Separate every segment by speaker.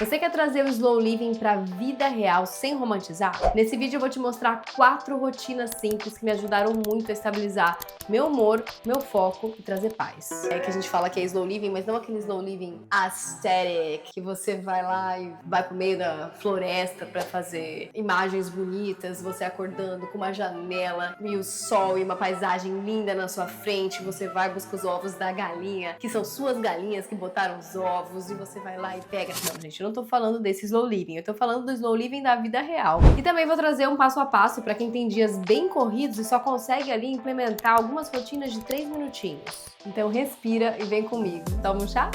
Speaker 1: Você quer trazer o slow living para a vida real sem romantizar? Nesse vídeo eu vou te mostrar 4 rotinas simples que me ajudaram muito a estabilizar meu humor, meu foco e trazer paz. É que a gente fala que é slow living, mas não aquele slow living aesthetic, que você vai lá e vai pro meio da floresta para fazer imagens bonitas, você acordando com uma janela e o sol e uma paisagem linda na sua frente, você vai buscar os ovos da galinha, que são suas galinhas que botaram os ovos, e você vai lá e pega. Não, gente, eu não tô falando desse slow living, eu tô falando do slow living da vida real. E também vou trazer um passo a passo para quem tem dias bem corridos e só consegue ali implementar algumas rotinas de 3 minutinhos. Então respira e vem comigo. Toma um chá?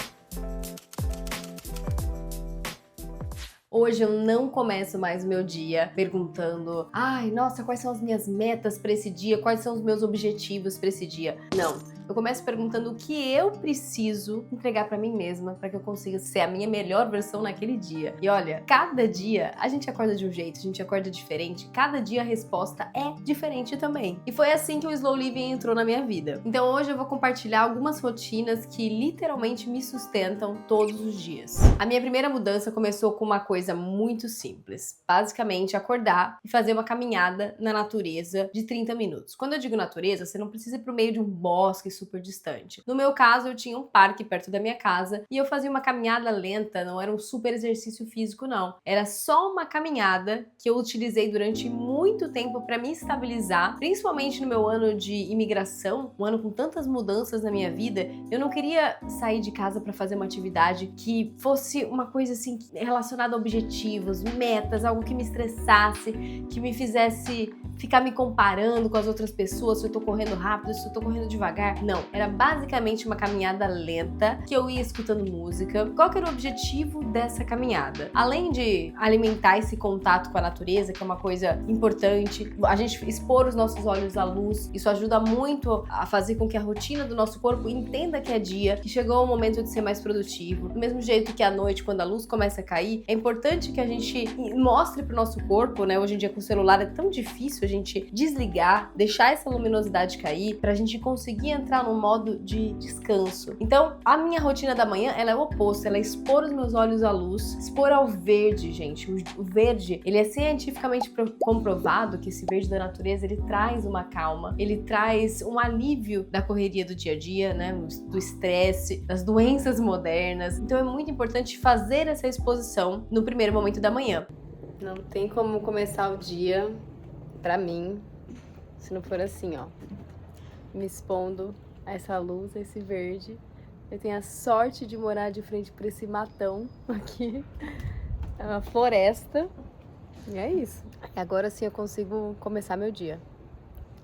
Speaker 1: Hoje eu não começo mais o meu dia perguntando: ai, nossa, quais são as minhas metas para esse dia? Quais são os meus objetivos para esse dia? Não. Eu começo perguntando o que eu preciso entregar pra mim mesma para que eu consiga ser a minha melhor versão naquele dia. E olha, cada dia a gente acorda de um jeito, a gente acorda diferente, cada dia a resposta é diferente também. E foi assim que o slow living entrou na minha vida. Então hoje eu vou compartilhar algumas rotinas que literalmente me sustentam todos os dias. A minha primeira mudança começou com uma coisa muito simples. Basicamente acordar e fazer uma caminhada na natureza de 30 minutos. Quando eu digo natureza, você não precisa ir pro meio de um bosque super distante. No meu caso, eu tinha um parque perto da minha casa e eu fazia uma caminhada lenta, não era um super exercício físico não. Era só uma caminhada que eu utilizei durante muito tempo para me estabilizar, principalmente no meu ano de imigração, um ano com tantas mudanças na minha vida. Eu não queria sair de casa para fazer uma atividade que fosse uma coisa assim relacionada a objetivos, metas, algo que me estressasse, que me fizesse ficar me comparando com as outras pessoas, se eu tô correndo rápido, se eu tô correndo devagar. Não, era basicamente uma caminhada lenta, que eu ia escutando música. Qual que era o objetivo dessa caminhada? Além de alimentar esse contato com a natureza, que é uma coisa importante, a gente expor os nossos olhos à luz, isso ajuda muito a fazer com que a rotina do nosso corpo entenda que é dia, que chegou o momento de ser mais produtivo. Do mesmo jeito que à noite, quando a luz começa a cair, é importante que a gente mostre pro nosso corpo, né? Hoje em dia com o celular é tão difícil a gente desligar, deixar essa luminosidade cair, pra gente conseguir entrar num modo de descanso. Então, a minha rotina da manhã, ela é o oposto, ela é expor os meus olhos à luz, expor ao verde, gente. O verde, ele é cientificamente comprovado que esse verde da natureza, ele traz uma calma, ele traz um alívio da correria do dia a dia, né, do estresse, das doenças modernas. Então, é muito importante fazer essa exposição no primeiro momento da manhã. Não tem como começar o dia, pra mim, se não for assim, ó, me expondo a essa luz, a esse verde. Eu tenho a sorte de morar de frente para esse matão aqui, é uma floresta, e é isso. Agora sim eu consigo começar meu dia.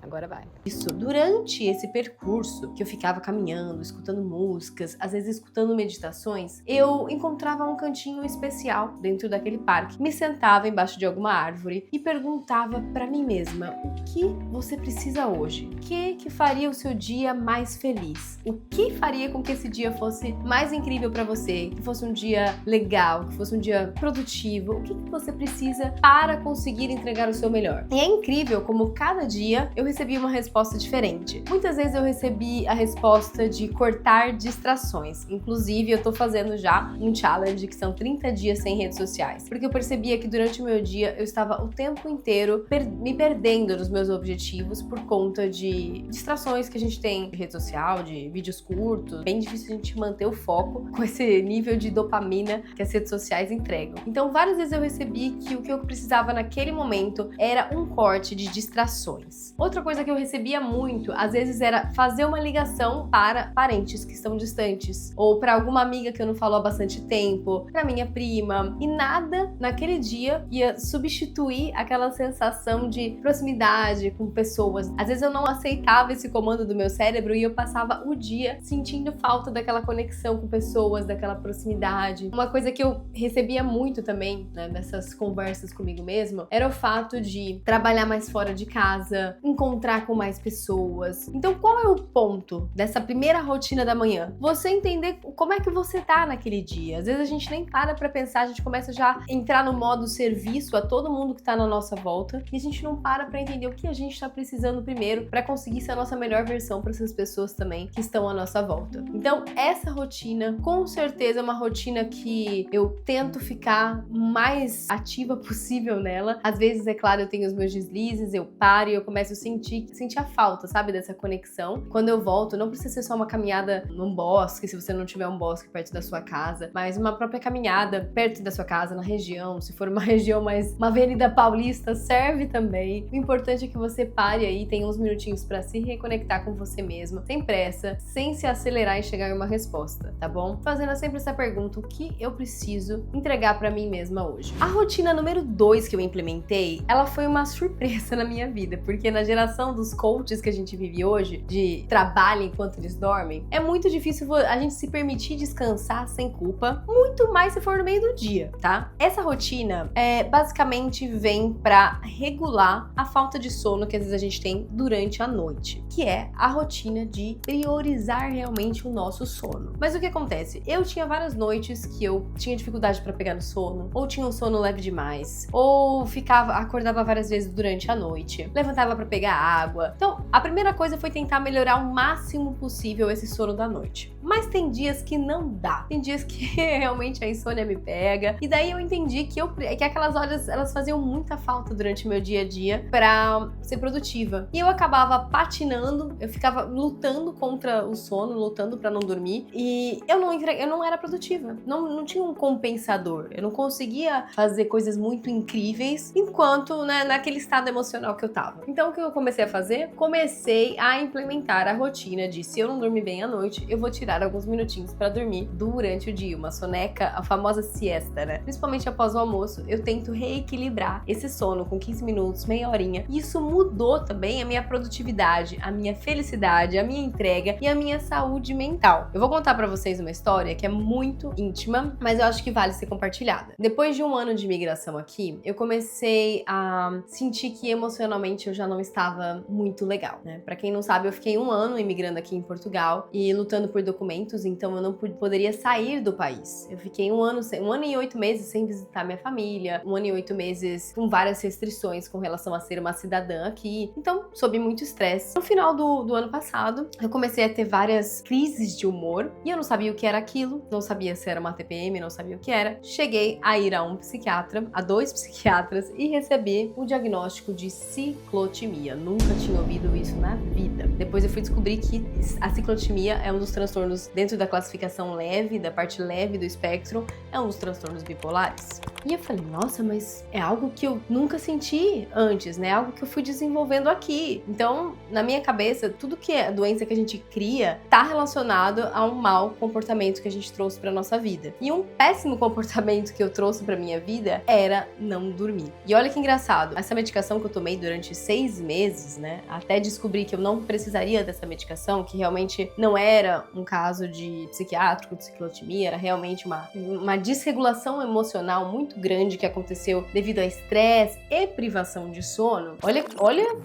Speaker 1: Agora vai. Isso, durante esse percurso que eu ficava caminhando, escutando músicas, às vezes escutando meditações, eu encontrava um cantinho especial dentro daquele parque. Me sentava embaixo de alguma árvore e perguntava pra mim mesma: o que você precisa hoje? O que faria o seu dia mais feliz? O que faria com que esse dia fosse mais incrível pra você? Que fosse um dia legal, que fosse um dia produtivo? O que você precisa para conseguir entregar o seu melhor? E é incrível como cada dia eu recebi uma resposta diferente. Muitas vezes eu recebi a resposta de cortar distrações. Inclusive, eu tô fazendo já um challenge que são 30 dias sem redes sociais. Porque eu percebia que durante o meu dia eu estava o tempo inteiro me perdendo nos meus objetivos por conta de distrações que a gente tem de rede social, de vídeos curtos. Bem difícil a gente manter o foco com esse nível de dopamina que as redes sociais entregam. Então, várias vezes eu recebi que o que eu precisava naquele momento era um corte de distrações. Outra coisa que eu recebia muito, às vezes, era fazer uma ligação para parentes que estão distantes, ou para alguma amiga que eu não falo há bastante tempo, para minha prima, e nada naquele dia ia substituir aquela sensação de proximidade com pessoas. Às vezes eu não aceitava esse comando do meu cérebro e eu passava o dia sentindo falta daquela conexão com pessoas, daquela proximidade. Uma coisa que eu recebia muito também, né, nessas conversas comigo mesma, era o fato de trabalhar mais fora de casa, encontrar encontrar com mais pessoas. Então, qual é o ponto dessa primeira rotina da manhã? Você entender como é que você tá naquele dia. Às vezes a gente nem para pra pensar, a gente começa já a entrar no modo serviço a todo mundo que tá na nossa volta e a gente não para pra entender o que a gente tá precisando primeiro pra conseguir ser a nossa melhor versão pra essas pessoas também que estão à nossa volta. Então, essa rotina, com certeza, é uma rotina que eu tento ficar mais ativa possível nela. Às vezes, é claro, eu tenho os meus deslizes, eu paro e eu começo a sentir a falta, sabe, dessa conexão. Quando eu volto, não precisa ser só uma caminhada num bosque, se você não tiver um bosque perto da sua casa, mas uma própria caminhada perto da sua casa, na região. Se for uma região mais, uma avenida paulista, serve também. O importante é que você pare aí, tenha uns minutinhos pra se reconectar com você mesmo, sem pressa, sem se acelerar e chegar em uma resposta, tá bom? Fazendo sempre essa pergunta, o que eu preciso entregar pra mim mesma hoje? A rotina número 2 que eu implementei, ela foi uma surpresa na minha vida, porque na geração dos coaches que a gente vive hoje, de trabalho enquanto eles dormem, é muito difícil a gente se permitir descansar sem culpa, muito mais se for no meio do dia, tá? Essa rotina basicamente vem pra regular a falta de sono que às vezes a gente tem durante a noite, que é a rotina de priorizar realmente o nosso sono. Mas o que acontece? Eu tinha várias noites que eu tinha dificuldade pra pegar no sono, ou tinha um sono leve demais, ou acordava várias vezes durante a noite, levantava pra pegar água. Então, a primeira coisa foi tentar melhorar o máximo possível esse sono da noite. Mas tem dias que não dá. Tem dias que realmente a insônia me pega. E daí eu entendi que aquelas horas, elas faziam muita falta durante o meu dia a dia pra ser produtiva. E eu acabava patinando, eu ficava lutando contra o sono, lutando pra não dormir. E eu não era produtiva. Não tinha um compensador. Eu não conseguia fazer coisas muito incríveis enquanto, né, naquele estado emocional que eu tava. Então, o que eu comecei a fazer? Comecei a implementar a rotina de, se eu não dormir bem à noite, eu vou tirar alguns minutinhos pra dormir durante o dia. Uma soneca, a famosa siesta, né? Principalmente após o almoço, eu tento reequilibrar esse sono com 15 minutos, meia horinha. E isso mudou também a minha produtividade, a minha felicidade, a minha entrega e a minha saúde mental. Eu vou contar pra vocês uma história que é muito íntima, mas eu acho que vale ser compartilhada. Depois de um ano de imigração aqui, eu comecei a sentir que emocionalmente eu já não estava muito legal, né? Pra quem não sabe, eu fiquei um ano imigrando aqui em Portugal e lutando por documentos, então eu não poderia sair do país. Eu fiquei um ano e 8 meses sem visitar minha família, 1 ano e 8 meses com várias restrições com relação a ser uma cidadã aqui, então sob muito estresse. No final do ano passado, eu comecei a ter várias crises de humor e eu não sabia o que era aquilo, não sabia se era uma TPM, não sabia o que era. Cheguei a ir a um psiquiatra, a 2 psiquiatras e recebi o diagnóstico de ciclotimia. Nunca tinha ouvido isso na vida. Depois eu fui descobrir que a ciclotimia é um dos transtornos dentro da classificação leve, da parte leve do espectro, é um dos transtornos bipolares. E eu falei, nossa, mas é algo que eu nunca senti antes, né? Algo que eu fui desenvolvendo aqui. Então, na minha cabeça, tudo que é doença que a gente cria tá relacionado a um mau comportamento que a gente trouxe pra nossa vida. E um péssimo comportamento que eu trouxe pra minha vida era não dormir. E olha que engraçado, essa medicação que eu tomei durante 6 meses, né? Até descobrir que eu não precisaria dessa medicação, que realmente não era um caso de psiquiátrico, de ciclotimia, era realmente uma desregulação emocional muito grande que aconteceu devido a estresse e privação de sono. Olha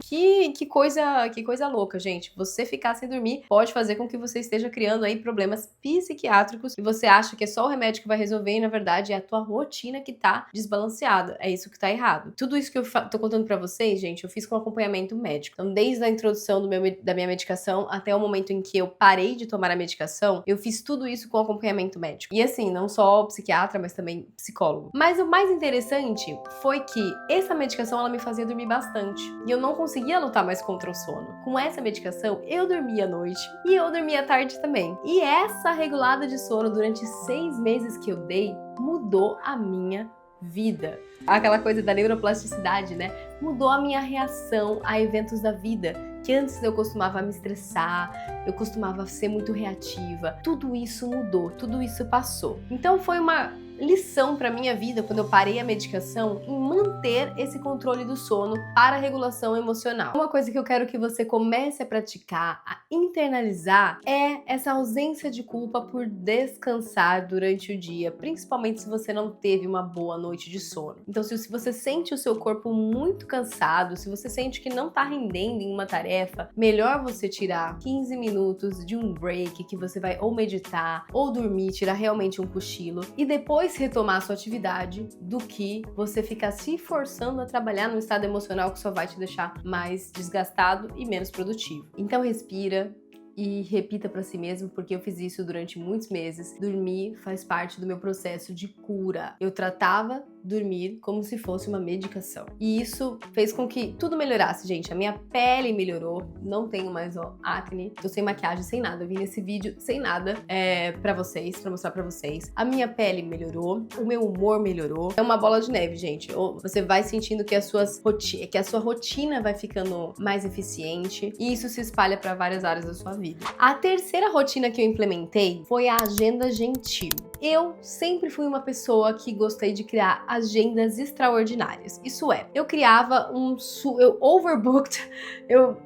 Speaker 1: que coisa louca, gente. Você ficar sem dormir pode fazer com que você esteja criando aí problemas psiquiátricos e você acha que é só o remédio que vai resolver e na verdade é a tua rotina que tá desbalanceada. É isso que tá errado. Tudo isso que eu tô contando pra vocês, gente, eu fiz com acompanhamento médico. Então, desde a introdução da minha medicação até o momento em que eu parei de tomar a medicação, eu fiz tudo isso com acompanhamento médico. E assim, não só psiquiatra, mas também psicólogo. Mas o mais interessante foi que essa medicação, ela me fazia dormir bastante. E eu não conseguia lutar mais contra o sono. Com essa medicação, eu dormia à noite e eu dormia à tarde também. E essa regulada de sono durante 6 meses que eu dei mudou a minha vida. Aquela coisa da neuroplasticidade, né? Mudou a minha reação a eventos da vida. Que antes eu costumava me estressar, eu costumava ser muito reativa. Tudo isso mudou, tudo isso passou. Então foi lição para minha vida quando eu parei a medicação em manter esse controle do sono para a regulação emocional. Uma coisa que eu quero que você comece a praticar, a internalizar, é essa ausência de culpa por descansar durante o dia, principalmente se você não teve uma boa noite de sono. Então, se você sente o seu corpo muito cansado, se você sente que não tá rendendo em uma tarefa, melhor você tirar 15 minutos de um break que você vai ou meditar ou dormir, tirar realmente um cochilo e depois retomar a sua atividade do que você ficar se forçando a trabalhar num estado emocional que só vai te deixar mais desgastado e menos produtivo. Então respira e repita para si mesmo, porque eu fiz isso durante muitos meses. Dormir faz parte do meu processo de cura. Eu tratava dormir como se fosse uma medicação. E isso fez com que tudo melhorasse, gente. A minha pele melhorou, não tenho mais acne, tô sem maquiagem, sem nada. Eu vim nesse vídeo sem nada pra mostrar pra vocês. A minha pele melhorou, o meu humor melhorou. É uma bola de neve, gente. Você vai sentindo que a sua rotina vai ficando mais eficiente e isso se espalha para várias áreas da sua vida. A terceira rotina que eu implementei foi a agenda gentil. Eu sempre fui uma pessoa que gostei de criar agendas extraordinárias. Isso é, eu criava eu overbooked, eu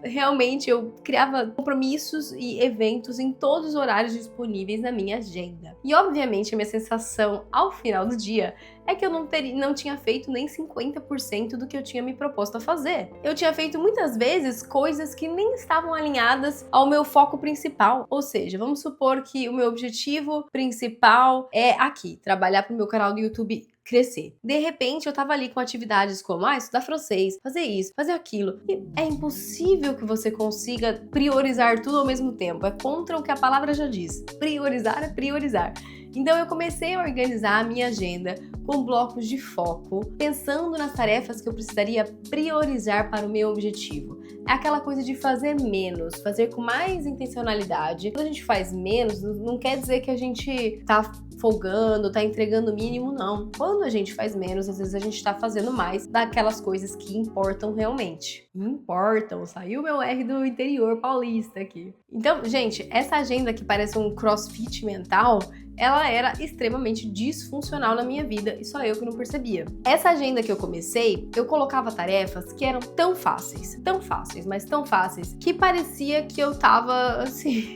Speaker 1: criava compromissos e eventos em todos os horários disponíveis na minha agenda. E obviamente a minha sensação ao final do dia é que eu não tinha feito nem 50% do que eu tinha me proposto a fazer. Eu tinha feito muitas vezes coisas que nem estavam alinhadas ao meu foco principal. Ou seja, vamos supor que o meu objetivo principal é aqui, trabalhar para o meu canal do YouTube crescer. De repente, eu tava ali com atividades como estudar francês, fazer isso, fazer aquilo. E é impossível que você consiga priorizar tudo ao mesmo tempo. É contra o que a palavra já diz. Priorizar é priorizar. Então eu comecei a organizar a minha agenda com blocos de foco, pensando nas tarefas que eu precisaria priorizar para o meu objetivo. É aquela coisa de fazer menos, fazer com mais intencionalidade. Quando a gente faz menos, não quer dizer que a gente tá folgando, tá entregando o mínimo, não. Quando a gente faz menos, às vezes a gente tá fazendo mais daquelas coisas que importam realmente. Importam, saiu meu R do interior paulista aqui. Então, gente, essa agenda que parece um crossfit mental, ela era extremamente disfuncional na minha vida e só eu que não percebia. Essa agenda que eu comecei, eu colocava tarefas que eram tão fáceis, mas tão fáceis, que parecia que eu tava assim,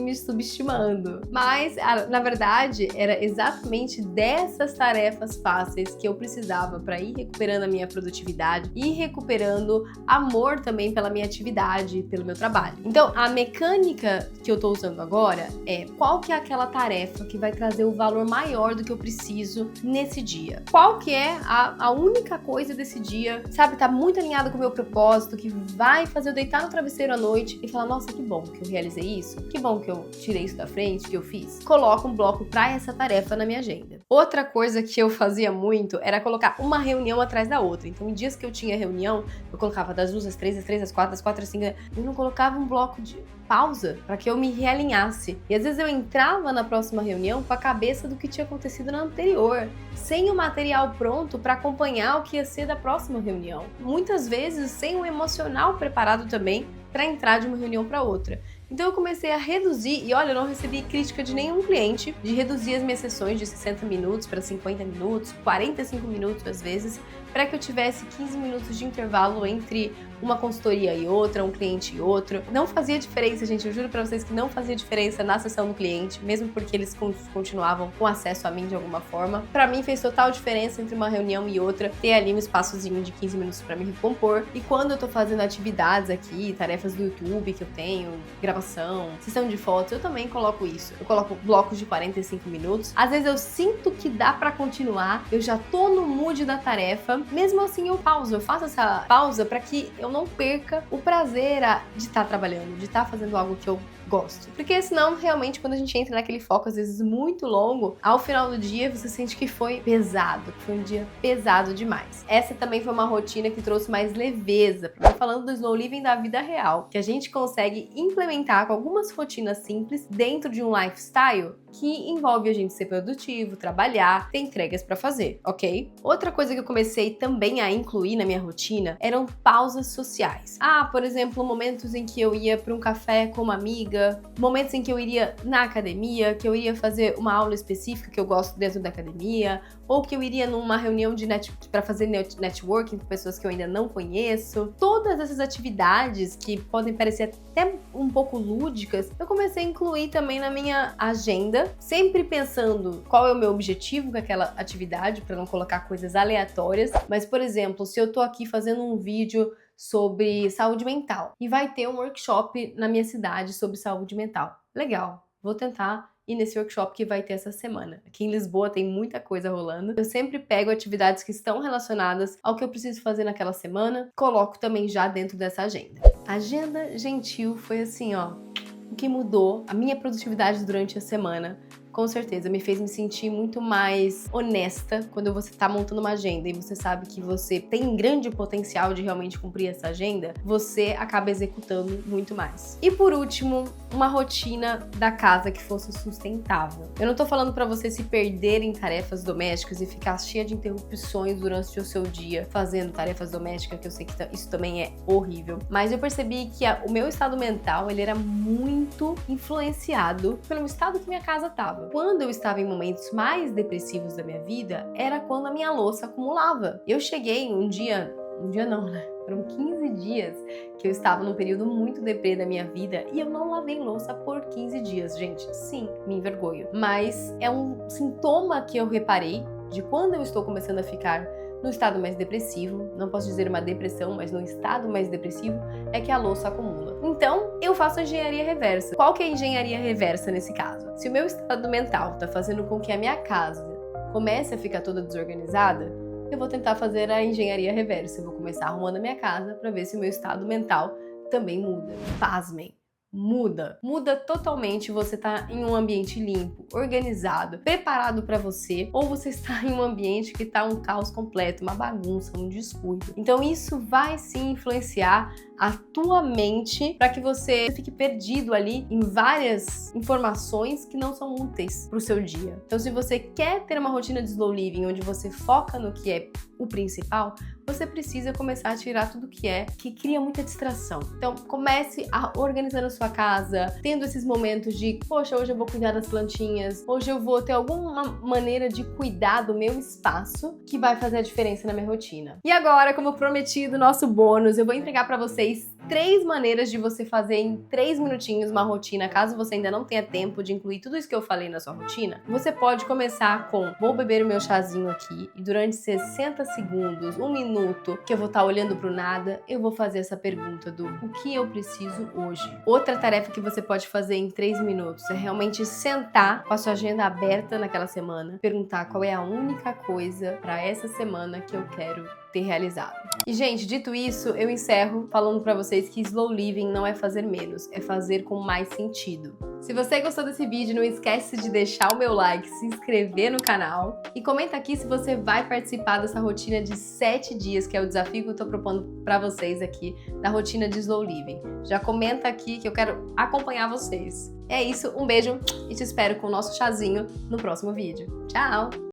Speaker 1: me subestimando. Mas, na verdade, era exatamente dessas tarefas fáceis que eu precisava para ir recuperando a minha produtividade e recuperando amor também pela minha atividade, pelo meu trabalho. Então, a mecânica que eu tô usando agora é qual que é aquela tarefa que vai trazer o valor maior do que eu preciso nesse dia. Qual que é a única coisa desse dia, sabe, tá muito alinhado com o meu propósito, que vai fazer eu deitar no travesseiro à noite e falar, nossa, que bom que eu realizei isso, que bom que eu tirei isso da frente, que eu fiz. Coloco um bloco pra essa tarefa na minha agenda. Outra coisa que eu fazia muito era colocar uma reunião atrás da outra. Então, em dias que eu tinha reunião, eu colocava das 2 às 3, das 3 às 4, das 4 às 5, eu não colocava um bloco de pausa para que eu me realinhasse. E às vezes eu entrava na próxima reunião com a cabeça do que tinha acontecido na anterior, sem o material pronto para acompanhar o que ia ser da próxima reunião. Muitas vezes sem o emocional preparado também para entrar de uma reunião para outra. Então eu comecei a reduzir, e olha, eu não recebi crítica de nenhum cliente, de reduzir as minhas sessões de 60 minutos para 50 minutos, 45 minutos às vezes, para que eu tivesse 15 minutos de intervalo entre uma consultoria e outra, um cliente e outro. Não fazia diferença, gente, eu juro pra vocês que não fazia diferença na sessão do cliente, mesmo porque eles continuavam com acesso a mim de alguma forma. Pra mim fez total diferença entre uma reunião e outra, ter ali um espaçozinho de 15 minutos pra me recompor. E quando eu tô fazendo atividades aqui, tarefas do YouTube que eu tenho, gravação, sessão de fotos, eu também coloco isso. Eu coloco blocos de 45 minutos. Às vezes eu sinto que dá pra continuar, eu já tô no mood da tarefa, mesmo assim eu pauso, eu faço essa pausa pra que eu não perca o prazer de estar trabalhando, de estar fazendo algo que eu gosto. Porque senão, realmente, quando a gente entra naquele foco, às vezes muito longo, ao final do dia você sente que foi pesado, que foi um dia pesado demais. Essa também foi uma rotina que trouxe mais leveza, porque falando do slow living da vida real, que a gente consegue implementar com algumas rotinas simples dentro de um lifestyle que envolve a gente ser produtivo, trabalhar, ter entregas pra fazer, ok? Outra coisa que eu comecei também a incluir na minha rotina eram pausas sociais. Por exemplo, momentos em que eu ia pra um café com uma amiga, corrida, momentos em que eu iria na academia, que eu iria fazer uma aula específica que eu gosto dentro da academia, ou que eu iria numa reunião para fazer networking com pessoas que eu ainda não conheço. Todas essas atividades que podem parecer até um pouco lúdicas, eu comecei a incluir também na minha agenda, sempre pensando qual é o meu objetivo com aquela atividade, para não colocar coisas aleatórias. Mas, por exemplo, se eu tô aqui fazendo um vídeo sobre saúde mental e vai ter um workshop na minha cidade sobre saúde mental. Legal, vou tentar ir nesse workshop que vai ter essa semana. Aqui em Lisboa tem muita coisa rolando. Eu sempre pego atividades que estão relacionadas ao que eu preciso fazer naquela semana, coloco também já dentro dessa agenda. Agenda gentil foi assim, ó, o que mudou a minha produtividade durante a semana. Com certeza, me fez me sentir muito mais honesta quando você tá montando uma agenda e você sabe que você tem grande potencial de realmente cumprir essa agenda, você acaba executando muito mais. E por último, uma rotina da casa que fosse sustentável. Eu não tô falando pra você se perder em tarefas domésticas e ficar cheia de interrupções durante o seu dia fazendo tarefas domésticas, que eu sei que isso também é horrível. Mas eu percebi que o meu estado mental, ele era muito influenciado pelo estado que minha casa tava. Quando eu estava em momentos mais depressivos da minha vida, era quando a minha louça acumulava. Eu cheguei um dia não, né? Foram 15 dias que eu estava num período muito deprê da minha vida e eu não lavei louça por 15 dias, gente. Sim, me envergonho. Mas é um sintoma que eu reparei de quando eu estou começando a ficar no estado mais depressivo, não posso dizer uma depressão, mas no estado mais depressivo, é que a louça acumula. Então, eu faço a engenharia reversa. Qual que é a engenharia reversa nesse caso? Se o meu estado mental está fazendo com que a minha casa comece a ficar toda desorganizada, eu vou tentar fazer a engenharia reversa. Eu vou começar arrumando a minha casa para ver se o meu estado mental também muda. Pasmem. Muda totalmente. Você tá em um ambiente limpo, organizado, preparado para você, ou você está em um ambiente que tá um caos completo, uma bagunça, um descuido. Então isso vai sim influenciar a tua mente para que você fique perdido ali em várias informações que não são úteis para o seu dia. Então, se você quer ter uma rotina de slow living onde você foca no que é o principal, você precisa começar a tirar tudo que cria muita distração. Então, comece a organizar a sua casa, tendo esses momentos de, poxa, hoje eu vou cuidar das plantinhas, hoje eu vou ter alguma maneira de cuidar do meu espaço que vai fazer a diferença na minha rotina. E agora, como prometido, nosso bônus, eu vou entregar para vocês 3 maneiras de você fazer em 3 minutinhos uma rotina, caso você ainda não tenha tempo de incluir tudo isso que eu falei na sua rotina. Você pode começar com, vou beber o meu chazinho aqui e durante 60 segundos, 1 minuto, que eu vou estar olhando pro nada, eu vou fazer essa pergunta do o que eu preciso hoje. Outra tarefa que você pode fazer em 3 minutos é realmente sentar com a sua agenda aberta naquela semana, perguntar qual é a única coisa para essa semana que eu quero ter realizado. E, gente, dito isso, eu encerro falando pra vocês que slow living não é fazer menos, é fazer com mais sentido. Se você gostou desse vídeo, não esquece de deixar o meu like, se inscrever no canal e comenta aqui se você vai participar dessa rotina de 7 dias, que é o desafio que eu tô propondo pra vocês aqui, da rotina de slow living. Já comenta aqui que eu quero acompanhar vocês. É isso, um beijo e te espero com o nosso chazinho no próximo vídeo. Tchau!